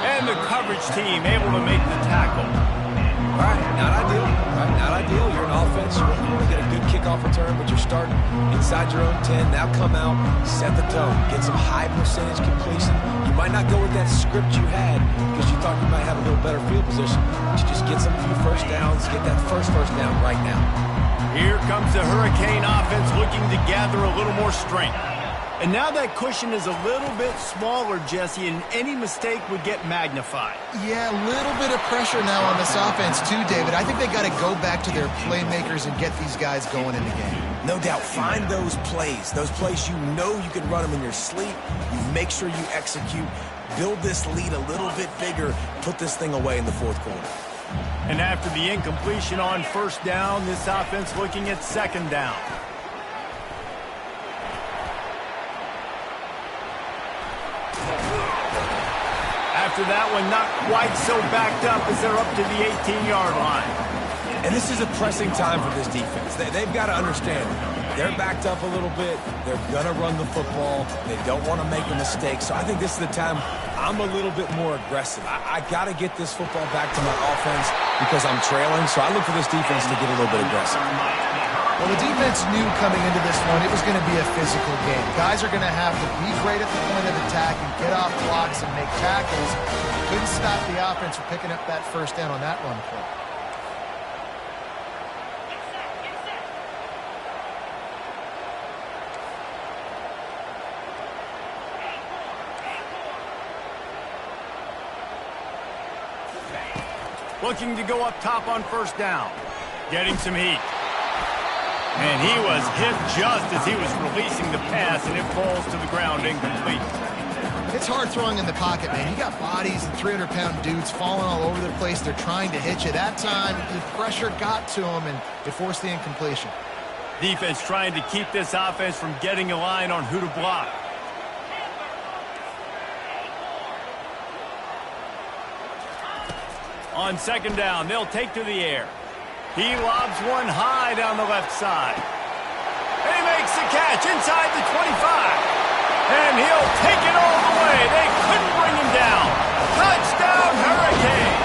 And the coverage team able to make the tackle. All right, not ideal. Not ideal. You're an offense. You want to get a good kickoff return, but you're starting inside your own 10. Now come out, set the tone, get some high percentage completion. You might not go with that script you had because you thought you might have a little better field position, but you just get some few first downs, get that first down right now. Here comes the Hurricane offense looking to gather a little more strength. And now that cushion is a little bit smaller, Jesse, and any mistake would get magnified. Yeah, a little bit of pressure now on this offense too, David. I think they got to go back to their playmakers and get these guys going in the game. No doubt, find those plays you know you can run them in your sleep. You make sure you execute, build this lead a little bit bigger, put this thing away in the 4th quarter. And after the incompletion on first down, this offense looking at 2nd down. After that one, not quite so backed up as they're up to the 18-yard line. And this is a pressing time for this defense. They've got to understand, they're backed up a little bit. They're going to run the football. They don't want to make a mistake. So I think this is the time I'm a little bit more aggressive. I got to get this football back to my offense because I'm trailing. So I look for this defense to get a little bit aggressive. Well, the defense knew coming into this one it was going to be a physical game. Guys are going to have to be great at the point of attack and get off blocks and make tackles. Couldn't stop the offense from picking up that first down on that run play. Looking to go up top on first down. Getting some heat. And he was hit just as he was releasing the pass, and it falls to the ground incomplete. It's hard throwing in the pocket, man. You got bodies and 300-pound dudes falling all over the place. They're trying to hit you. That time, the pressure got to him, and it forced the incompletion. Defense trying to keep this offense from getting a line on who to block. On second down, they'll take to the air. He lobs one high down the left side. He makes the catch inside the 25. And he'll take it all the way. They couldn't bring him down. Touchdown, Hurricane.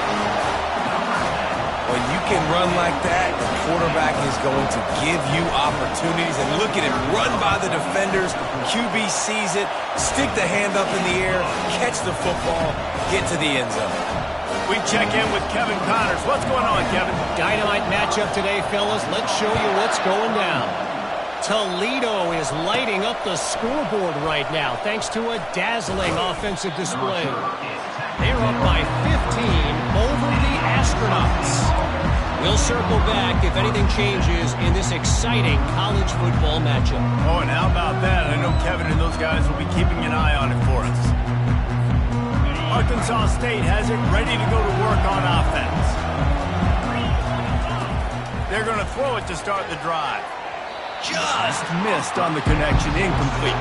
When you can run like that, the quarterback is going to give you opportunities. And look at him run by the defenders. QB sees it, stick the hand up in the air, catch the football, get to the end zone. We check in with Kevin Connors. What's going on, Kevin? Dynamite matchup today, fellas. Let's show you what's going down. Toledo is lighting up the scoreboard right now thanks to a dazzling offensive display. They're up by 15 over the Astronauts. We'll circle back if anything changes in this exciting college football matchup. Oh, and how about that? I know Kevin and those guys will be keeping an eye on it for us. Arkansas State has it ready to go to work on offense. They're going to throw it to start the drive. Just missed on the connection, incomplete.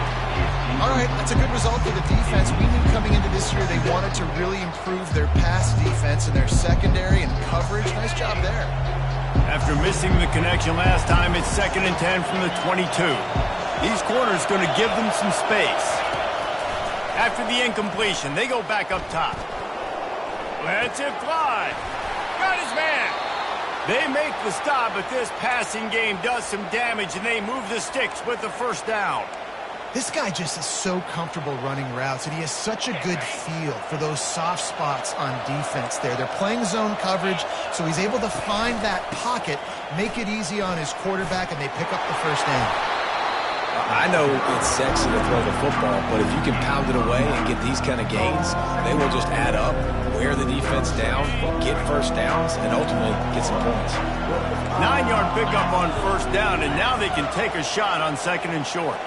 All right, that's a good result for the defense. We knew coming into this year they wanted to really improve their pass defense and their secondary and coverage. Nice job there. After missing the connection last time, it's 2nd and 10 from the 22. These corners going to give them some space. After the incompletion, they go back up top. Lets it fly. Got his man. They make the stop, but this passing game does some damage, and they move the sticks with the first down. This guy just is so comfortable running routes, and he has such a good feel for those soft spots on defense there. They're playing zone coverage, so he's able to find that pocket, make it easy on his quarterback, and they pick up the first down. I know it's sexy to throw the football, but if you can pound it away and get these kind of gains, they will just add up, wear the defense down, get first downs, and ultimately get some points. 9-yard pickup on first down, and now they can take a shot on 2nd and short.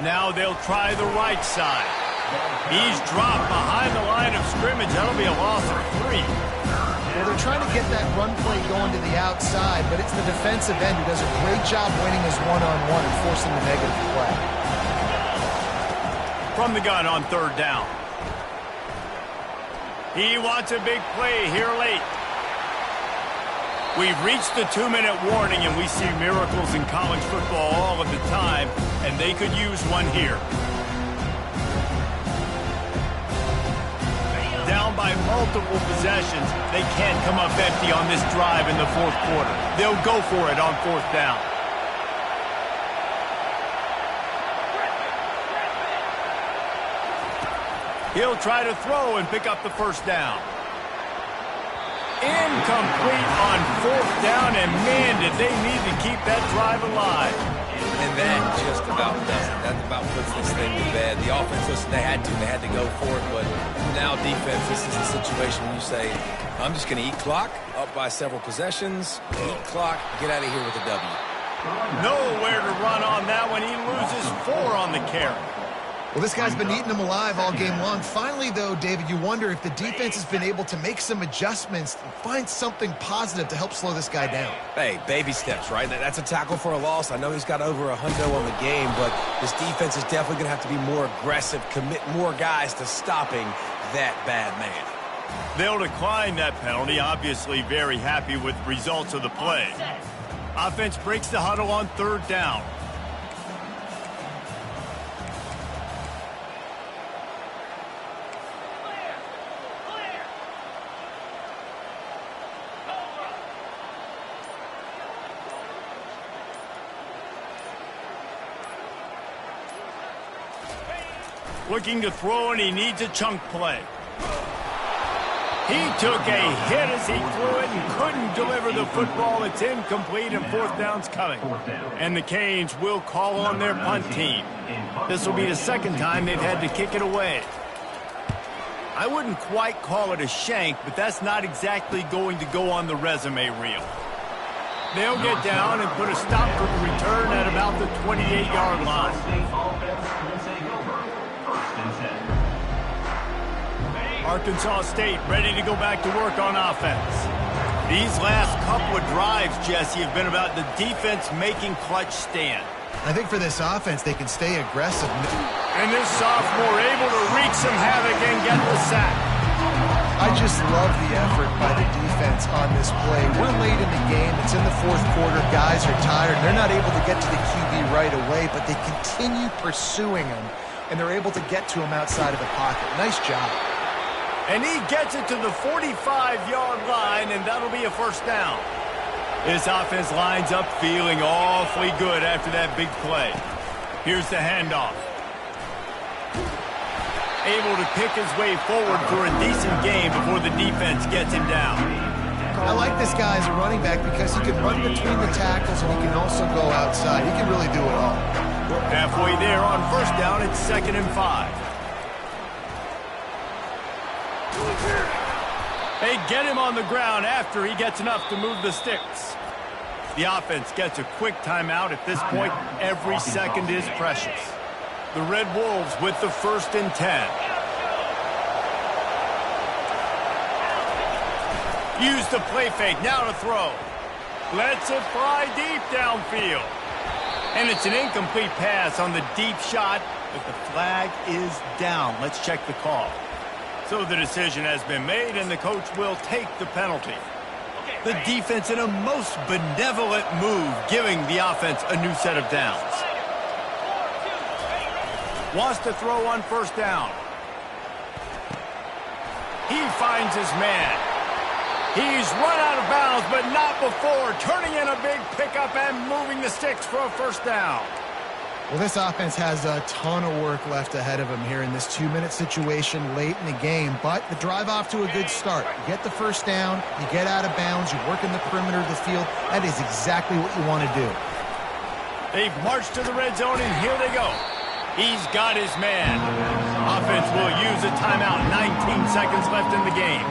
Now they'll try the right side. He's dropped behind the line of scrimmage. That'll be a loss of 3. Well, they're trying to get that run play going to the outside, but it's the defensive end who does a great job winning his one-on-one and forcing the negative play. From the gun on 3rd down. He wants a big play here late. We've reached the 2-minute warning, and we see miracles in college football all of the time, and they could use one here. Down by multiple possessions, they can't come up empty on this drive in the 4th quarter. They'll go for it on 4th down. He'll try to throw and pick up the first down. Incomplete on 4th down, and man, did they need to keep that drive alive. And that just about does it. That about puts this thing to bed. The offense, listen, they had to go for it, but now defense, this is a situation where you say, I'm just going to eat clock, up by several possessions, eat clock, get out of here with a W. Nowhere to run on that one. He loses 4 on the carry. Well, this guy's been eating them alive all game long. Finally, though, David, you wonder if the defense has been able to make some adjustments and find something positive to help slow this guy down. Hey, baby steps, right? That's a tackle for a loss. I know he's got over 100 on the game, but this defense is definitely going to have to be more aggressive, commit more guys to stopping that bad man. They'll decline that penalty, obviously very happy with the results of the play. Offense breaks the huddle on 3rd down. Looking to throw, and he needs a chunk play. He took a hit as he threw it and couldn't deliver the football. It's incomplete, and 4th down's coming. And the Canes will call on their punt team. This will be the 2nd time they've had to kick it away. I wouldn't quite call it a shank, but that's not exactly going to go on the resume reel. They'll get down and put a stop to the return at about the 28-yard line. Arkansas State ready to go back to work on offense. These last couple of drives, Jesse, have been about the defense making clutch stand. I think for this offense, they can stay aggressive. And this sophomore able to wreak some havoc and get the sack. I just love the effort by the defense on this play. We're late in the game. It's in the fourth quarter. Guys are tired. They're not able to get to the QB right away, but they continue pursuing him, and they're able to get to him outside of the pocket. Nice job. And he gets it to the 45-yard line, and that'll be a first down. This offense lines up feeling awfully good after that big play. Here's the handoff. Able to pick his way forward for a decent game before the defense gets him down. I like this guy as a running back because he can run between the tackles and he can also go outside. He can really do it all. Halfway there on first down, it's 2nd and 5. They get him on the ground after he gets enough to move the sticks. The offense gets a quick timeout. At this point, every second is precious. The Red Wolves with the 1st and 10. Use the play fake, now to throw. Lets it fly deep downfield. And it's an incomplete pass on the deep shot, but the flag is down. Let's check the call. So the decision has been made, and the coach will take the penalty. The defense in a most benevolent move, giving the offense a new set of downs. Wants to throw on first down. He finds his man. He's run out of bounds, but not before turning in a big pickup and moving the sticks for a first down. Well, this offense has a ton of work left ahead of them here in this 2-minute situation late in the game, but the drive off to a good start. You get the first down, you get out of bounds, you work in the perimeter of the field. That is exactly what you want to do. They've marched to the red zone, and here they go. He's got his man. Offense will use a timeout. 19 seconds left in the game.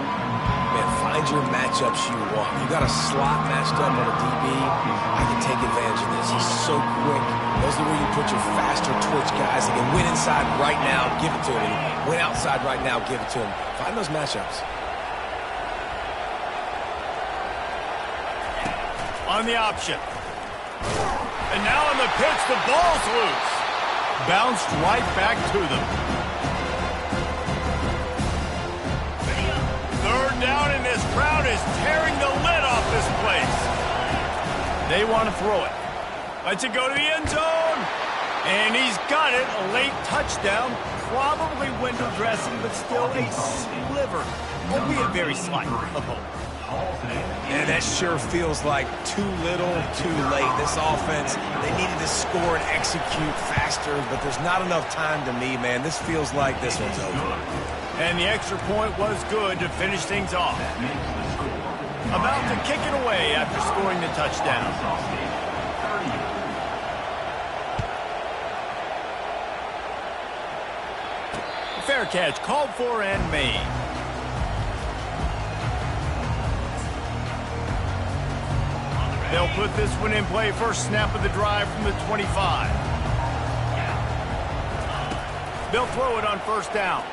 Man, find your matchups you want. You got a slot matched up on a DB. I can take advantage of this. He's so quick. Those are where you put your faster twitch guys. He can win inside right now, give it to him. Win outside right now, give it to him. Find those matchups. On the option. And now on the pitch, the ball's loose. Bounced right back to them. 3rd down, and this crowd is tearing the lid off this place. They want to throw it. Lets it go to the end zone. And he's got it. A late touchdown. Probably window dressing, but still a sliver, albeit very slight, of hope. And that sure feels like too little, too late. This offense, they needed to score and execute faster, but there's not enough time to me, man. This feels like this one's over. And the extra point was good to finish things off. About to kick it away after scoring the touchdown. Fair catch called for and made. They'll put this one in play. First snap of the drive from the 25. They'll throw it on first down.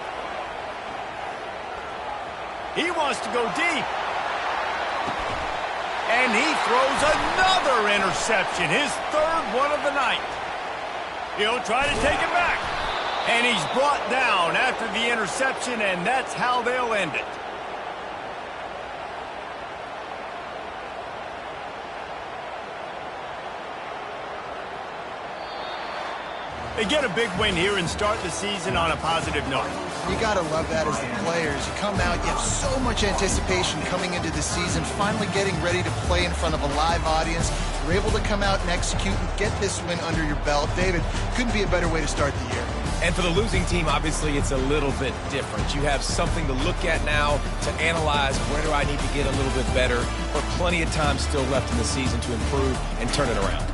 He wants to go deep. And he throws another interception, his 3rd one of the night. He'll try to take it back. And he's brought down after the interception, and that's how they'll end it. They get a big win here and start the season on a positive note. You got to love that as the players. You come out, you have so much anticipation coming into the season, finally getting ready to play in front of a live audience. You're able to come out and execute and get this win under your belt. David, couldn't be a better way to start the year. And for the losing team, obviously, it's a little bit different. You have something to look at now to analyze where do I need to get a little bit better, but plenty of time still left in the season to improve and turn it around.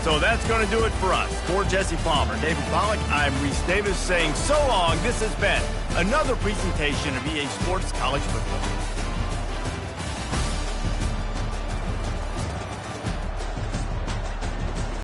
So that's going to do it for us. For Jesse Palmer, David Pollack, I'm Reese Davis saying so long. This has been another presentation of EA Sports College Football.